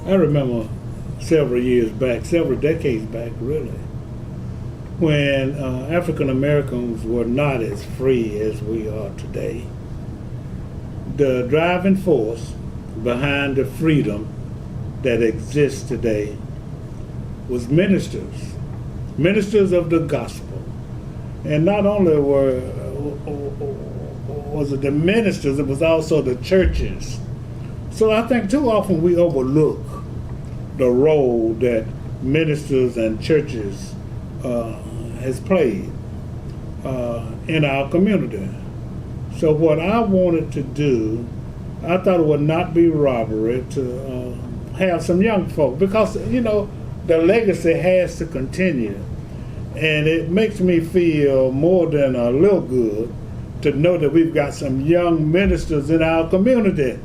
I remember several years back, several decades back, really, when African Americans were not as free as we are today. The driving force behind the freedom that exists today was ministers of the gospel. And not only was it the ministers, it was also the churches. So I think too often we overlook the role that ministers and churches has played in our community. So what I wanted to do, I thought it would not be robbery to have some young folk, because the legacy has to continue, and it makes me feel more than a little good to know that we've got some young ministers in our community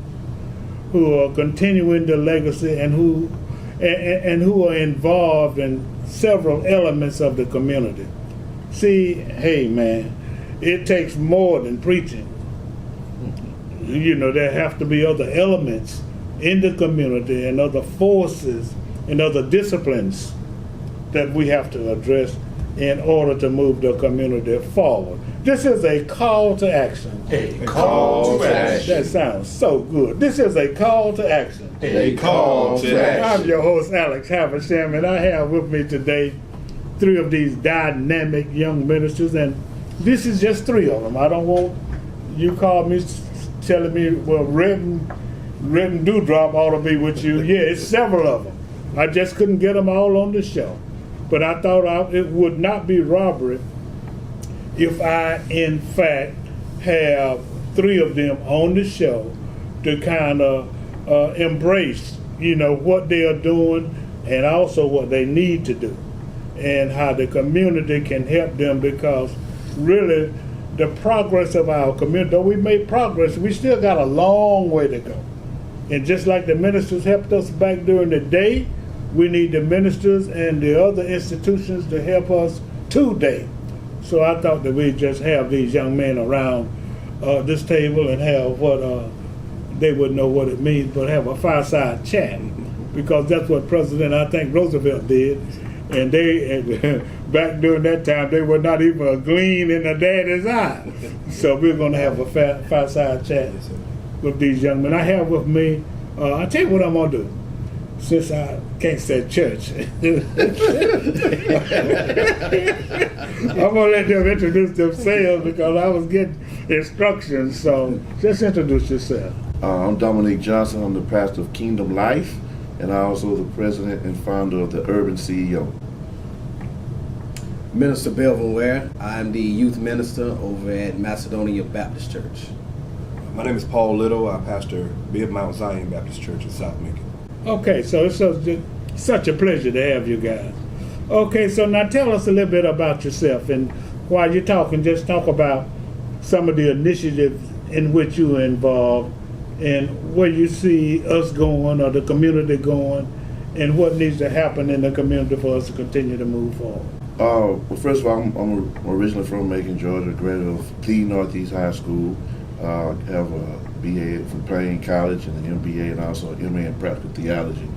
who are continuing the legacy and who are involved in several elements of the community. See, hey man, it takes more than preaching. There have to be other elements in the community and other forces and other disciplines that we have to address in order to move the community forward. This is a call to action. A call to action. That sounds so good. This is a call to action. A call to action. I'm your host, Alex Haversham, and I have with me today 3 of these dynamic young ministers, and this is just 3 of them. I don't want you call me telling me, well, Red Dewdrop ought to be with you. Yeah, it's several of them. I just couldn't get them all on the show. But I thought it would not be robbery if I, in fact, have 3 of them on the show to kind of embrace, what they are doing and also what they need to do and how the community can help them, because really the progress of our community, though we made progress, we still got a long way to go. And just like the ministers helped us back during the day, we need the ministers and the other institutions to help us today. So I thought that we'd just have these young men around this table and have what they would know what it means, but have a fireside chat, because that's what President, I think, Roosevelt did. And they, back during that time, they were not even a gleam in a daddy's eye. So we're going to have a fireside chat with these young men. I have with me, I'll tell you what I'm going to do. Since I can't say church, I'm going to let them introduce themselves because I was getting instructions. So just introduce yourself. I'm Dominique Johnson. I'm the pastor of Kingdom Life, and I'm also the president and founder of the Urban CEO. Minister Belvin Ware. I'm the youth minister over at Macedonia Baptist Church. My name is Paul Little. I pastor Mid Mount Zion Baptist Church in South Macon. Okay, so it's such a pleasure to have you guys. Okay, so now tell us a little bit about yourself, and while you're talking, just talk about some of the initiatives in which you are involved and where you see us going or the community going and what needs to happen in the community for us to continue to move forward. Well, first of all, I'm originally from Macon, Georgia, graduate of the Northeast High School. Have a BA from Payne College and an MBA, and also an MA in Practical Theology.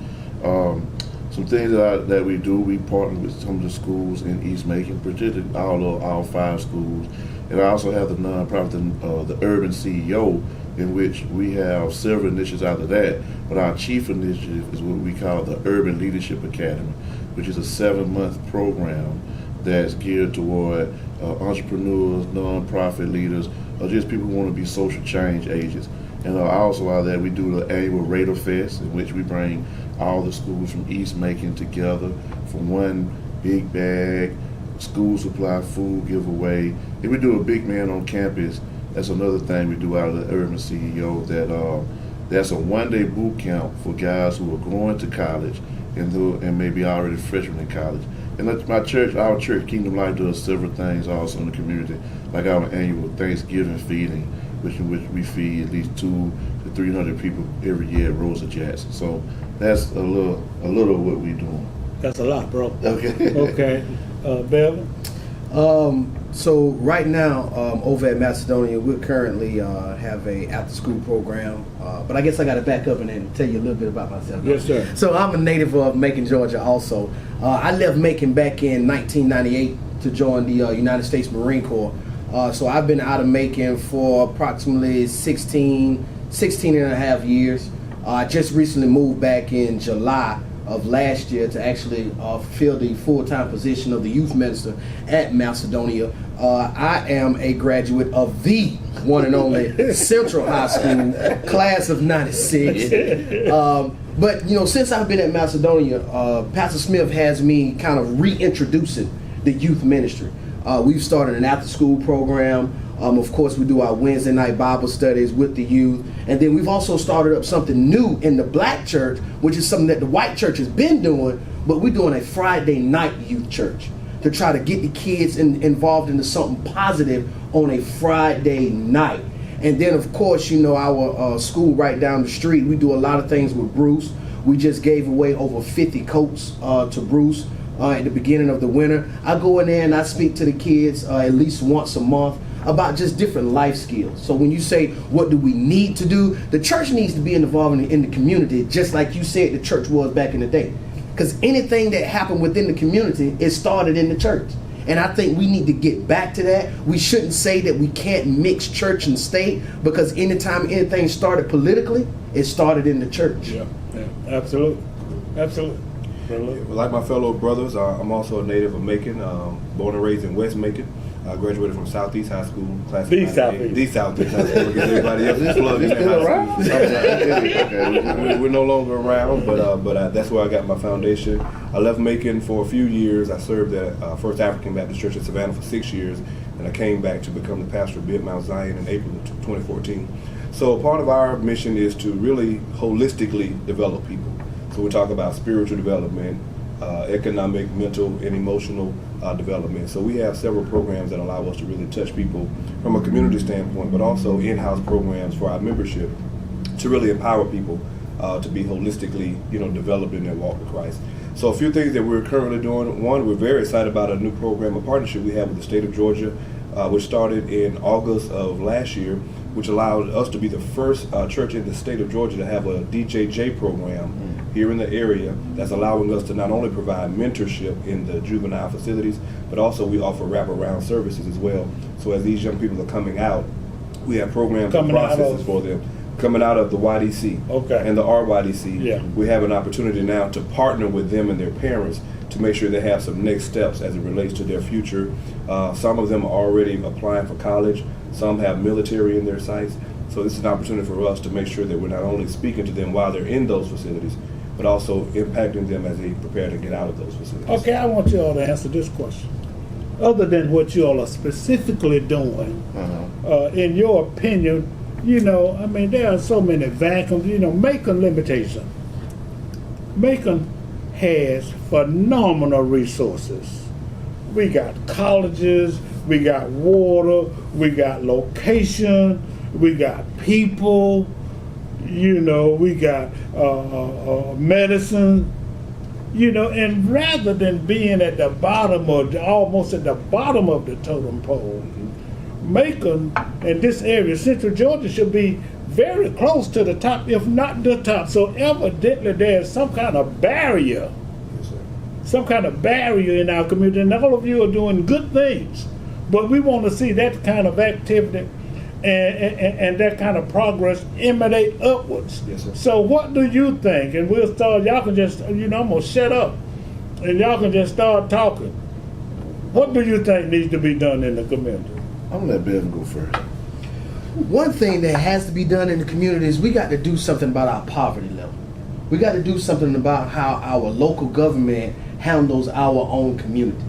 Some things that we do, we partner with some of the schools in East Macon, particularly all 5 schools. And I also have the nonprofit, the Urban CEO, in which we have several initiatives out of that. But our chief initiative is what we call the Urban Leadership Academy, which is a 7-month program that's geared toward entrepreneurs, nonprofit leaders, or just people who want to be social change agents. And also out there, we do the annual Raider Fest, in which we bring all the schools from East Macon together for one big bag, school supply, food giveaway. And we do a big man on campus. That's another thing we do out of the Urban CEO, that's a 1-day boot camp for guys who are going to college and maybe already freshmen in college. And our church, Kingdom Life, does several things also in the community, like our annual Thanksgiving feeding, which we feed at least 200 to 300 people every year at Rosa Jackson. So that's a little of what we're doing. That's a lot, bro. Okay. Okay. Belvin? So right now, over at Macedonia, we currently have a after-school program. But I guess I got to back up and then tell you a little bit about myself. Yes, sir. So I'm a native of Macon, Georgia. Also, I left Macon back in 1998 to join the United States Marine Corps. So I've been out of Macon for approximately 16 and a half years. I just recently moved back in July of last year to actually fill the full-time position of the youth minister at Macedonia. I am a graduate of the one and only Central High School, class of '96. But since I've been at Macedonia, Pastor Smith has me kind of reintroducing the youth ministry. We've started an after-school program. Of course, we do our Wednesday night Bible studies with the youth. And then we've also started up something new in the black church, which is something that the white church has been doing, but we're doing a Friday night youth church to try to get the kids involved into something positive on a Friday night. And then, of course, our school right down the street, we do a lot of things with Bruce. We just gave away over 50 coats to Bruce at the beginning of the winter. I go in there and I speak to the kids at least once a month about just different life skills. So when you say, what do we need to do? The church needs to be involved in the community, just like you said the church was back in the day. Because anything that happened within the community, it started in the church. And I think we need to get back to that. We shouldn't say that we can't mix church and state, because anytime anything started politically, it started in the church. Yeah, absolutely. Absolutely. Like my fellow brothers, I'm also a native of Macon, born and raised in West Macon. I graduated from Southeast High School, class The of Southeast. The Southeast High School. Because everybody else is plugged in Still high around? school. We're no longer around, but that's where I got my foundation. I left Macon for a few years. I served at First African Baptist Church in Savannah for 6 years, and I came back to become the pastor of Mount Zion in April of 2014. So part of our mission is to really holistically develop people. So we talk about spiritual development, economic, mental, and emotional development. So we have several programs that allow us to really touch people from a community standpoint, but also in-house programs for our membership to really empower people to be holistically, developed in their walk with Christ. So a few things that we're currently doing. One, we're very excited about a new program, a partnership we have with the state of Georgia, which started in August of last year, which allowed us to be the first church in the state of Georgia to have a DJJ program here in the area that's allowing us to not only provide mentorship in the juvenile facilities, but also we offer wraparound services as well. So as these young people are coming out, we have programs and processes for them. Coming out of the YDC and the RYDC, we have an opportunity now to partner with them and their parents to make sure they have some next steps as it relates to their future. Some of them are already applying for college. Some have military in their sights. So this is an opportunity for us to make sure that we're not only speaking to them while they're in those facilities, but also impacting them as they prepare to get out of those facilities. Okay, I want you all to answer this question. Other than what you all are specifically doing, in your opinion, there are so many vacuums, Macon limitation. Macon has phenomenal resources. We got colleges, we got water, we got location, we got people, we got medicine, and rather than being at the bottom almost at the bottom of the totem pole, Macon and this area, Central Georgia, should be very close to the top, if not the top. So evidently there's some kind of barrier. Some kind of barrier in our community, and all of you are doing good things, but we want to see that kind of activity and that kind of progress emanate upwards. Yes, sir. So what do you think? And we'll start, y'all can just, I'm going to shut up, and y'all can just start talking. What do you think needs to be done in the community? I'm going to let Belvin go first. One thing that has to be done in the community is we got to do something about our poverty level. We got to do something about how our local government handles our own communities.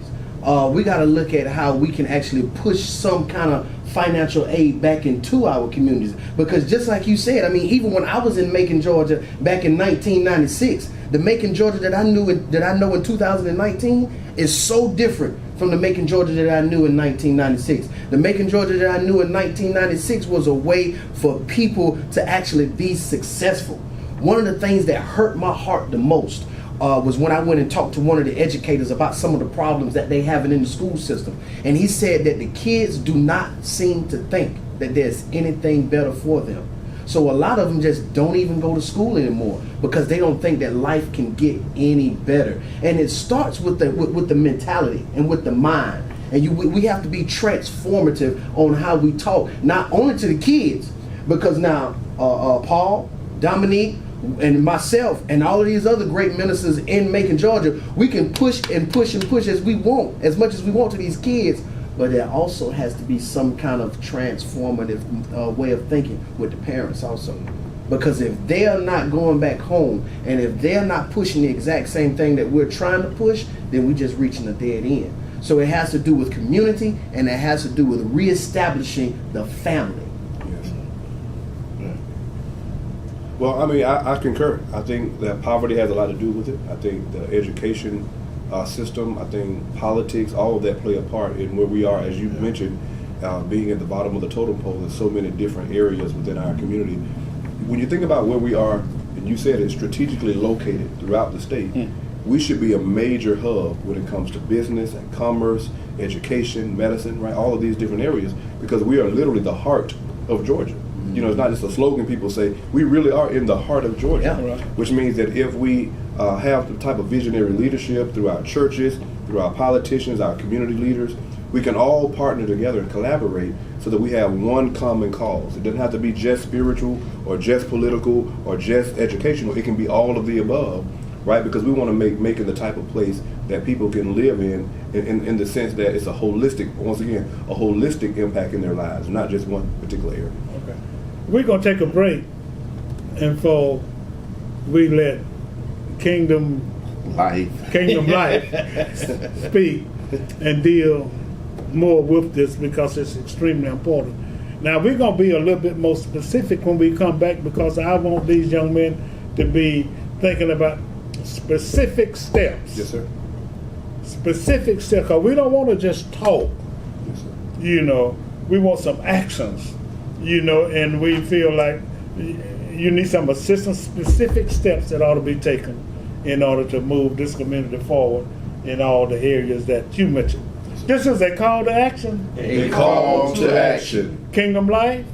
We got to look at how we can actually push some kind of financial aid back into our communities. Because just like you said, even when I was in Macon, Georgia, back in 1996, the Macon, Georgia that I know in 2019 is so different from the Macon, Georgia that I knew in 1996. The Macon, Georgia that I knew in 1996 was a way for people to actually be successful. One of the things that hurt my heart the most was when I went and talked to one of the educators about some of the problems that they having in the school system. And he said that the kids do not seem to think that there's anything better for them. So a lot of them just don't even go to school anymore because they don't think that life can get any better. And it starts with the mentality and with the mind. And we have to be transformative on how we talk, not only to the kids, because now Paul, Dominique, and myself, and all of these other great ministers in Macon, Georgia, we can push and push and push as we want, as much as we want to these kids. But there also has to be some kind of transformative way of thinking with the parents also. Because if they're not going back home, and if they're not pushing the exact same thing that we're trying to push, then we're just reaching a dead end. So it has to do with community, and it has to do with reestablishing the family. Yes. Yeah. Well, I mean, I concur. I think that poverty has a lot to do with it. I think the education system, I think politics, all of that play a part in where we are, as you mentioned, being at the bottom of the totem pole in so many different areas within our community. When you think about where we are, and you said it's strategically located throughout the state, we should be a major hub when it comes to business and commerce, education, medicine, right? All of these different areas, because we are literally the heart of Georgia. You know, it's not just a slogan people say, we really are in the heart of Georgia, Yeah, right. Which means that if we have the type of visionary leadership through our churches, through our politicians, our community leaders, we can all partner together and collaborate so that we have one common cause. It doesn't have to be just spiritual or just political or just educational. It can be all of the above, right? Because we want to make it the type of place that people can live in the sense that it's a holistic, once again, a holistic impact in their lives, not just one particular area. Okay. We're going to take a break, and before we let Kingdom Life speak and deal more with this because it's extremely important. Now we're going to be a little bit more specific when we come back because I want these young men to be thinking about specific steps. Yes, sir. Specific steps, because we don't want to just talk. Yes, sir. You know, we want some actions. You know, and we feel like you need some assistance, specific steps that ought to be taken in order to move this community forward in all the areas that you mentioned. This is a call to action. A call to action. Kingdom Life,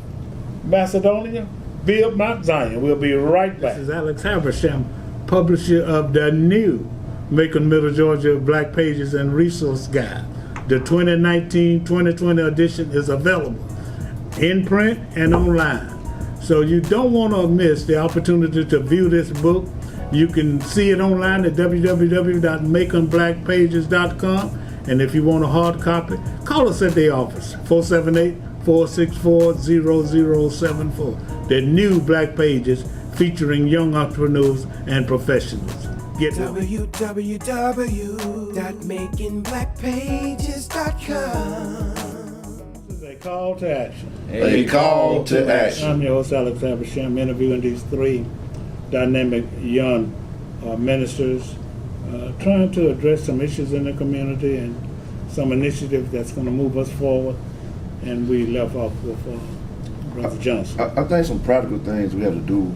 Macedonia, build Mount Zion. We'll be right back. This is Alex Habersham, publisher of the new Macon, Middle Georgia Black Pages and Resource Guide. The 2019-2020 edition is available in print and online. So you don't want to miss the opportunity to view this book. You can see it online at www.maconblackpages.com. And if you want a hard copy, call us at the office, 478-464-0074. The new Black Pages featuring young entrepreneurs and professionals. Get www.makingblackpages.com. This is a call to action. A call to action. I'm your host, Alex Habersham, interviewing these three dynamic young ministers, trying to address some issues in the community and some initiative that's going to move us forward. And we left off with Brother Johnson. I think some practical things we have to do,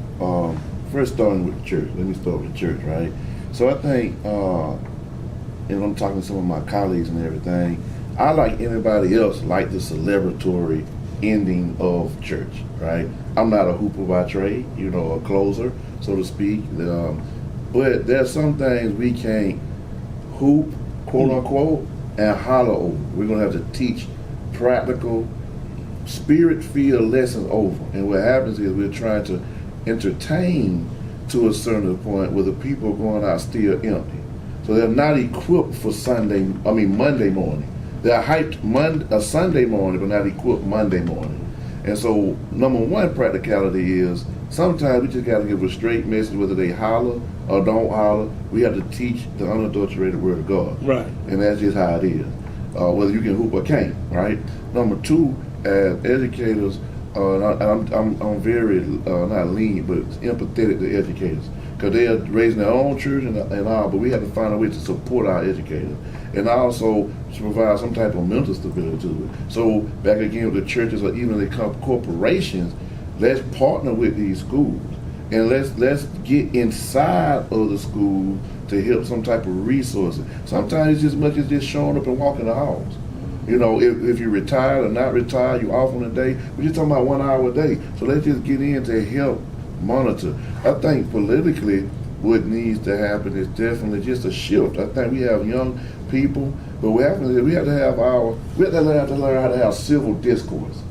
first starting with the church. Let me start with the church, right? So I think, and I'm talking to some of my colleagues and everything, I, like anybody else, like the celebratory ending of church, right? I'm not a hooper by trade, you know, a closer, so to speak. But there's some things we can't hoop, quote unquote, and holler over. We're going to have to teach practical, spirit-filled lessons over. And what happens is we're trying to entertain to a certain point where the people going out still empty. So they're not equipped for Monday morning. They're hyped Sunday morning, but not equipped Monday morning. And so, number one practicality is sometimes we just got to give a straight message, whether they holler or don't holler. We have to teach the unadulterated word of God. Right. And that's just how it is. Whether you can hoop or can't, right? Number two, as educators, I'm very, not lean, but empathetic to educators. Because they are raising their own children and all, but we have to find a way to support our educators. And also to provide some type of mental stability to it. So back again with the churches or even the corporations, let's partner with these schools and let's get inside of the school to help some type of resources. Sometimes it's just as much as just showing up and walking the halls. You know, if you're retired or not retired, you're off on a day, we're just talking about 1 hour a day. So let's just get in to help monitor. I think politically what needs to happen is definitely just a shift. I think we have young people, but we have to learn how to have civil discourse.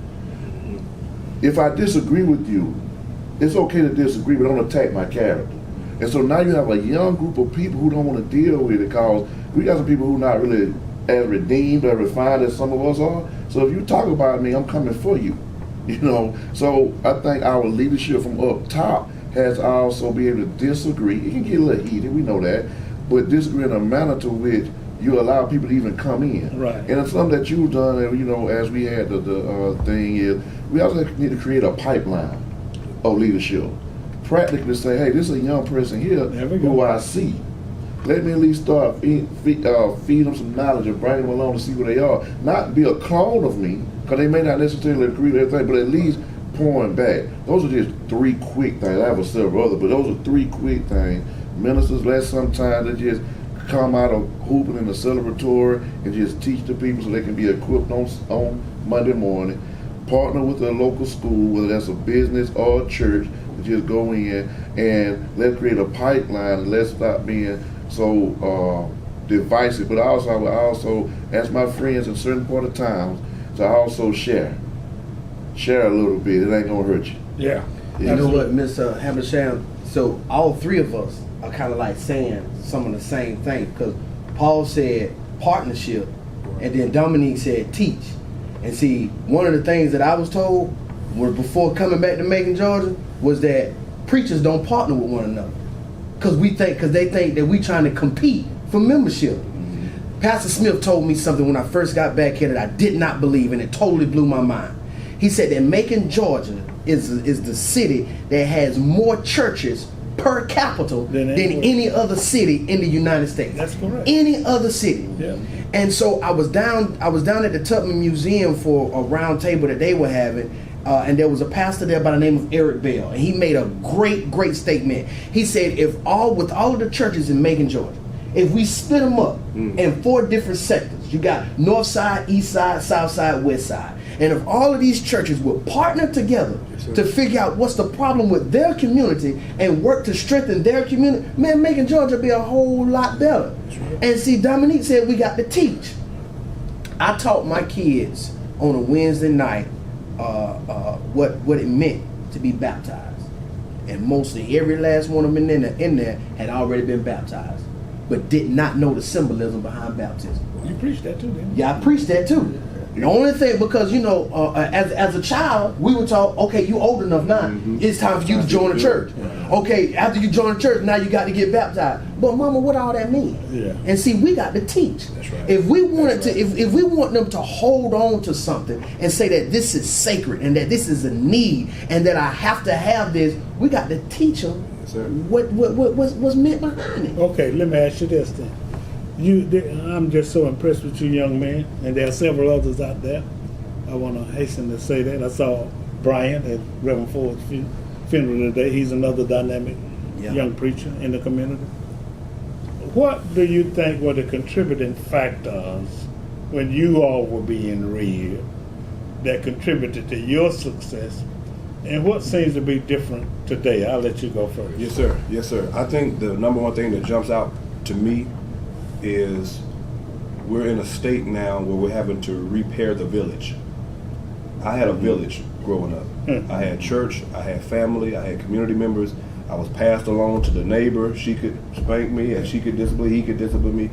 If I disagree with you, it's okay to disagree, but don't attack my character. And so now you have a young group of people who don't want to deal with it, because we got some people who not really as redeemed or refined as some of us are. So if you talk about me, I'm coming for you. You know, so I think our leadership from up top has to also be able to disagree. It can get a little heated, we know that, but disagree in a manner to which you allow people to even come in. Right. And it's something that you've done, and you know, as we had the thing is, we also need to create a pipeline of leadership. Practically say, hey, this is a young person here who I see. Let me at least start feed them some knowledge and bring them along to see where they are. Not be a clone of me, because they may not necessarily agree with everything, but at least pouring back. Those are just 3 quick things. I have several other, but those are 3 quick things. Ministers, let's sometimes they just come out of hooping in the celebratory and just teach the people so they can be equipped on Monday morning. Partner with a local school, whether that's a business or a church, to just go in and let's create a pipeline and let's stop being so divisive. But I would also ask my friends in certain part of towns to also share a little bit. It ain't gonna hurt you. Yeah. You know what, Mr. Hamersham? So all 3 of us are kind of like saying some of the same thing, because Paul said partnership, and then Dominique said teach. And see, one of the things that I was told before coming back to Macon, Georgia, was that preachers don't partner with one another, because they think that we trying to compete for membership. Pastor Smith told me something when I first got back here that I did not believe, and it totally blew my mind. He said that Macon, Georgia is the city that has more churches per capita than any other city in the United States. That's correct. Any other city. Yeah. And so I was down at the Tubman Museum for a round table that they were having, and there was a pastor there by the name of Eric Bell, and he made a great statement. He said, with all of the churches in Macon, Georgia, if we split them up in 4 different sectors, you got north side, east side, south side, west side. And if all of these churches will partner together to figure out what's the problem with their community and work to strengthen their community, man, Macon, Georgia be a whole lot better. And see, Dominique said we got to teach. I taught my kids on a Wednesday night what it meant to be baptized. And mostly every last one of them in there had already been baptized, but did not know the symbolism behind baptism. You preached that too, didn't you? Yeah, I preached that too. The only thing, because as a child, we were taught, okay, you old enough now. It's time for you to join the church. Okay, after you join the church, now you got to get baptized. But mama, what all that mean? Yeah. And see, we got to teach. That's right. If we wanted to, if we want them to hold on to something and say that this is sacred and that this is a need and that I have to have this, we got to teach them what's meant behind it. Okay, let me ask you this then. I'm just so impressed with you, young man, and there are several others out there. I want to hasten to say that. I saw Brian at Reverend Ford's funeral today. He's another dynamic young preacher in the community. What do you think were the contributing factors when you all were being reared that contributed to your success, and what seems to be different today? I'll let you go first. Yes, sir. Yes, sir. I think the number one thing that jumps out to me is we're in a state now where we're having to repair the village. I had a village growing up. I had church, I had family, I had community members. I was passed along to the neighbor. She could spank me and she could discipline, he could discipline me.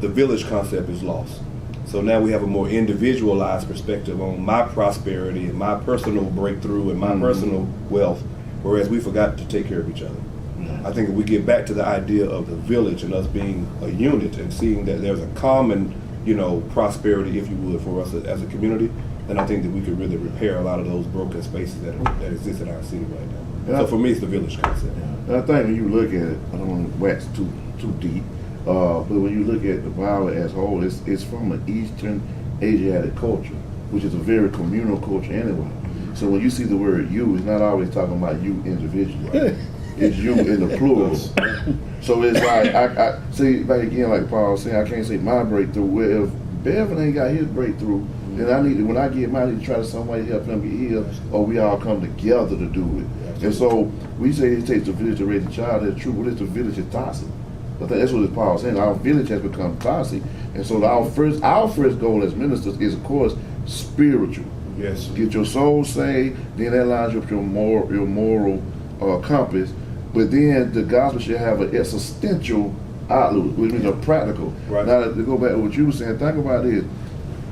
The village concept is lost. So now we have a more individualized perspective on my prosperity and my personal breakthrough and my personal wealth, whereas we forgot to take care of each other. I think if we get back to the idea of the village and us being a unit and seeing that there's a common, prosperity, if you would, for us as a community, then I think that we could really repair a lot of those broken spaces that exist in our city right now. So for me, it's the village concept. And I think when you look at it, I don't want to wax too deep, but when you look at the Bible as a whole, it's from an Eastern Asiatic culture, which is a very communal culture anyway. So when you see the word you, it's not always talking about you individually. It's you in the plural. So it's like, I see, like again, like Paul was saying, I can't say my breakthrough. Well, if Belvin ain't got his breakthrough, then I need to, when I get mine, I need to try to some way help him get healed, or we all come together to do it. And so we say it takes a village to raise a child. That's true, but it's the village is toxic. I think that's what Paul was saying. Our village has become toxic, and so our first goal as ministers is, of course, spiritual. Yes. Get your soul saved, then that lines you up your moral compass. But then the gospel should have an existential outlook, which means a practical. Right. Now to go back to what you were saying, think about this.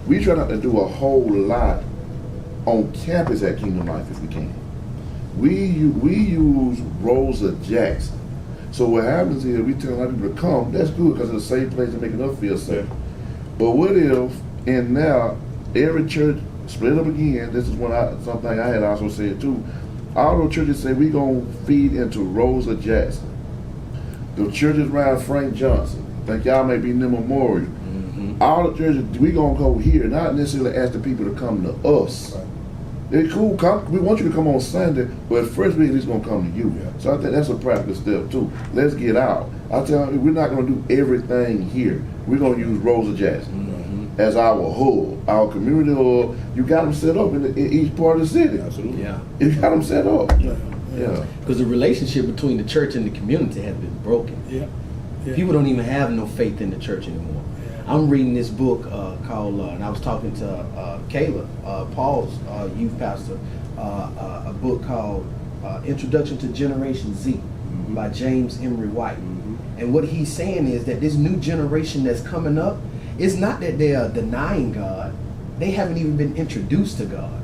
We try not to do a whole lot on campus at Kingdom Life if we can. We use Rosa Jackson. So what happens is we tell a lot of people to come. That's good because it's a safe place to make us feel safe. Yeah. But what if, and now every church split up again? This is something I had also said too. All those churches say we gonna feed into Rosa Jackson. The churches around Frank Johnson, think y'all may be near Memorial. All the churches, we gonna go here, not necessarily ask the people to come to us. Right. It's cool, we want you to come on Sunday, but first we at least gonna come to you. Yeah. So I think that's a practical step too. Let's get out. I tell you, we're not gonna do everything here. We're gonna use Rosa Jackson as our hub, our community hub. You got them set up in each part of the city. Absolutely. Yeah. You got them set up. Yeah. Because the relationship between the church and the community has been broken. Yeah. People don't even have no faith in the church anymore. I'm reading this book called, and I was talking to Kayla, Paul's youth pastor, a book called Introduction to Generation Z by James Emery White. And what he's saying is that this new generation that's coming up, it's not that they are denying God, they haven't even been introduced to God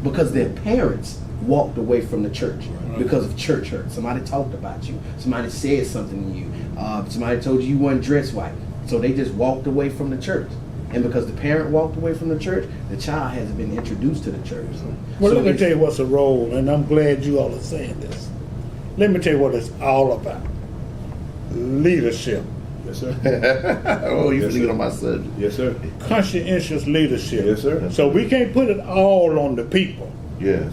because their parents walked away from the church because of church hurt. Somebody talked about you, somebody said something to you, somebody told you weren't dressed right. So they just walked away from the church. And because the parent walked away from the church, the child hasn't been introduced to the church. Well, So let me it's- tell you what's a role, and I'm glad you all are saying this. Let me tell you what it's all about. Leadership. Yes, sir. Oh, you Yes, fleeing sir. on my subject. Yes, sir. Conscientious leadership. Yes, sir. So we can't put it all on the people. Yeah.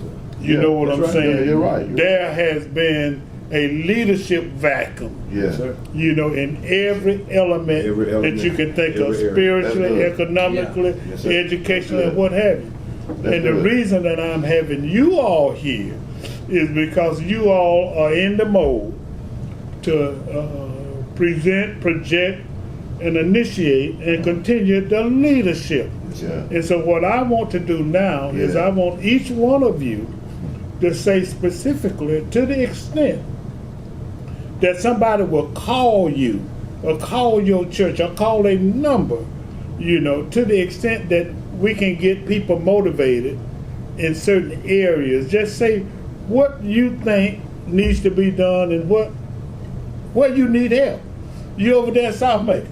You know what that's I'm right. saying? Yeah, you're right. There has been a leadership vacuum, Yeah. Sir. you know, in every element, Every element, that you can think of, every area. spiritually, That's good. economically, Yeah. Yes, sir. educationally, That's and what have you. That's And the good. reason that I'm having you all here is because you all are in the mode to present, project, and initiate and continue the leadership. Yeah. And so what I want to do now is Yeah. I want each one of you to say specifically, to the extent that somebody will call you or call your church or call a number, you know, to the extent that we can get people motivated in certain areas. Just say what you think needs to be done and where you need help. You over there in South Macon.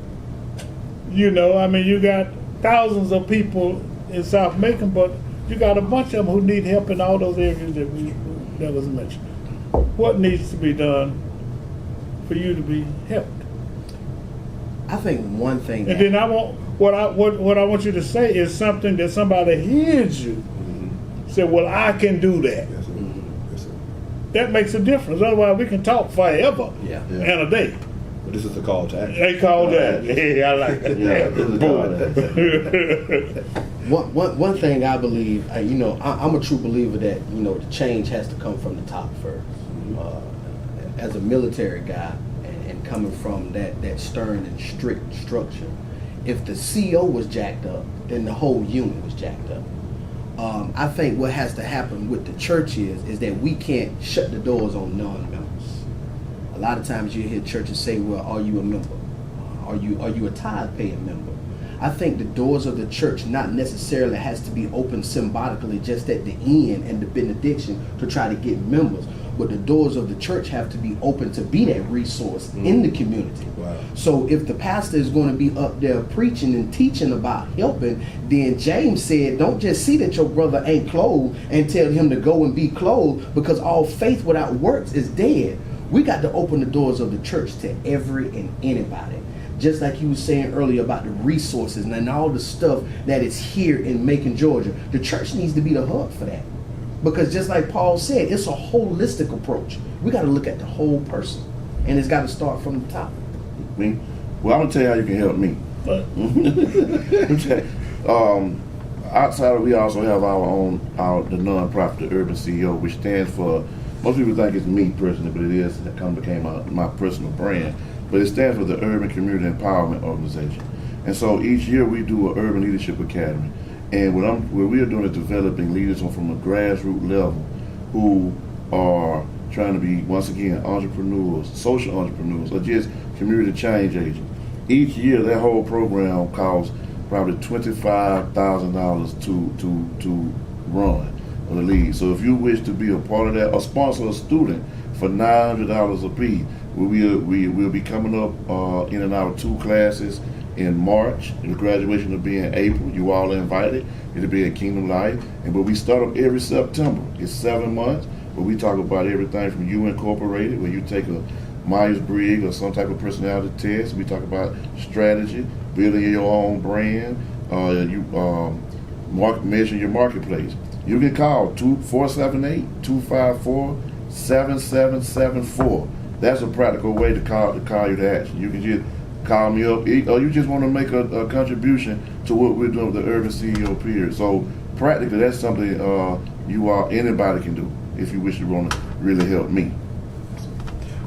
You know, I mean, you got thousands of people in South Macon, but you got a bunch of them who need help in all those areas that was mentioned. What needs to be done for you to be helped? I think one thing And that, then I want what I want you to say is something that somebody hears you say, well, I can do that. Yes, sir. Yes, sir. That makes a difference. Otherwise, we can talk forever Yeah. Yeah. and a day. But this is the call to action. They call that. Hey, I like it. Yeah, this is God. one thing I believe, you know, I'm a true believer that, you know, the change has to come from the top first. As a military guy and coming from that stern and strict structure, if the CO was jacked up, then the whole unit was jacked up. I think what has to happen with the church is that we can't shut the doors on non-members. A lot of times you hear churches say, well, are you a member? Are you a tithe paying member? I think the doors of the church not necessarily has to be open symbolically just at the end and the benediction to try to get members, but the doors of the church have to be open to be that resource in the community. Wow. So if the pastor is going to be up there preaching and teaching about helping, then James said, don't just see that your brother ain't clothed and tell him to go and be clothed, because all faith without works is dead. We got to open the doors of the church to every and anybody. Just like you were saying earlier about the resources and all the stuff that is here in Macon, Georgia. The church needs to be the hub for that. Because just like Paul said, it's a holistic approach. We got to look at the whole person, and it's got to start from the top. Me? Well, I'm gonna tell you how you can help me. But Outside of, we also have the nonprofit, the Urban CEO, which stands for, most people think it's me personally, but it kind of became my personal brand. But it stands for the Urban Community Empowerment Organization. And so each year we do an Urban Leadership Academy. And what we are doing is developing leaders from a grassroots level who are trying to be, once again, entrepreneurs, social entrepreneurs, or just community change agents. Each year, that whole program costs probably $25,000 to run or to lead. So if you wish to be a part of that, or sponsor a student for $900 a piece, we'll be coming up in and out of 2 classes in March. The graduation will be in April. You all are invited. It'll be at Kingdom Life. But we start up every September. It's 7 months, but we talk about everything from You Incorporated, where you take a Myers-Briggs or some type of personality test. We talk about strategy, building your own brand, measure your marketplace. You can call 478-254-7774. That's a practical way to call you to action. You can just call me up, or you just want to make a contribution to what we're doing with the Urban CEO period. So practically, that's something anybody can do if you wish to want to really help me.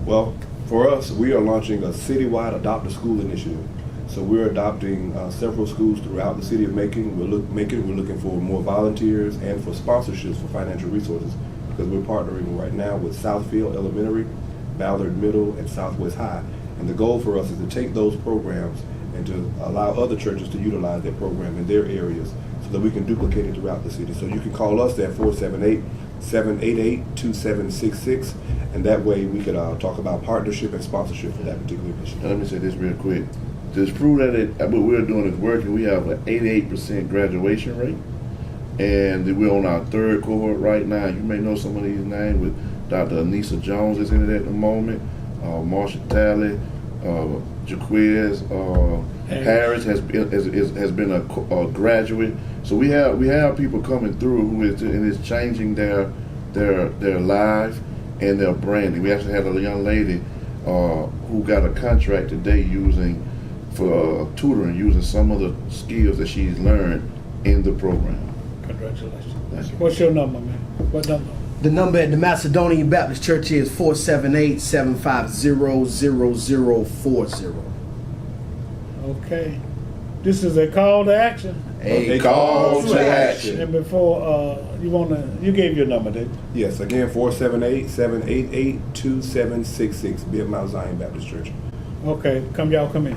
Well, for us, we are launching a citywide Adopt a School initiative. So we're adopting several schools throughout the city of Macon. We're looking for more volunteers and for sponsorships for financial resources, because we're partnering right now with Southfield Elementary, Ballard Middle, and Southwest High. And the goal for us is to take those programs and to allow other churches to utilize their program in their areas so that we can duplicate it throughout the city. So you can call us at 478-788-2766, and that way we could talk about partnership and sponsorship for that particular initiative. Let me say this real quick. To prove that what we're doing is working, we have an 88% graduation rate, and we're on our 3rd cohort right now. You may know some of these names, with Dr. Anissa Jones is in it at the moment, Marsha Talley, Jaquiz Harris has been a graduate. So we have people coming through who is changing their life and their branding. We actually had a young lady who got a contract today for tutoring, using some of the skills that she's learned in the program. congratulations. Thank you. What's your number, man? What number? The number at the Macedonian Baptist Church is 478-750-0040. Okay. This is a call to action. A call to action. And before you gave your number, didn't you? Yes, again, 478-788-2766, be at Mount Zion Baptist Church. Okay, y'all come in.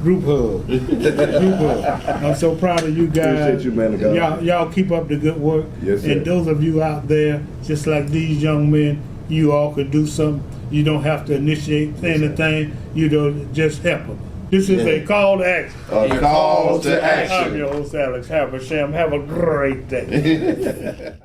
Group hug. Group hug. I'm so proud of you guys. Appreciate you, man of God. Y'all keep up the good work. Yes, sir. And those of you out there, just like these young men, you all could do something. You don't have to initiate anything. You don't just help them. This is a call to action. A call to action. I'm your host, Alex Habersham. Have a great day.